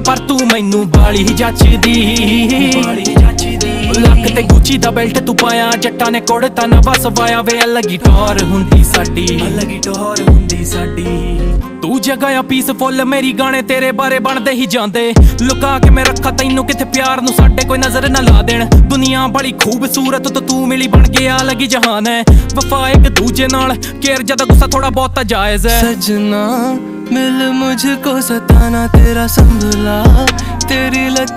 पर तू मैनू बाली जचदी लक ते गुची दा बेल्ट तू पाया जट्टा ने कोड़ता नवा सवाया वे अलग ही टौर हुंदी साडी तू जगह आ पीसफुल मेरी गाने तेरे बारे बनदे ही जांदे लुका के मैं रखा तैनू किथे प्यार नू साडे कोई नजर ना ला देण दुनिया बड़ी खूबसूरत तो तू मिली बन गया अलग ही जहान है वफा एक दूजे नाल केयर ज्यादा गुस्सा थोड़ा बहुत जायज है सजना मिल मुझको सताना तेरा संभला तेरी लत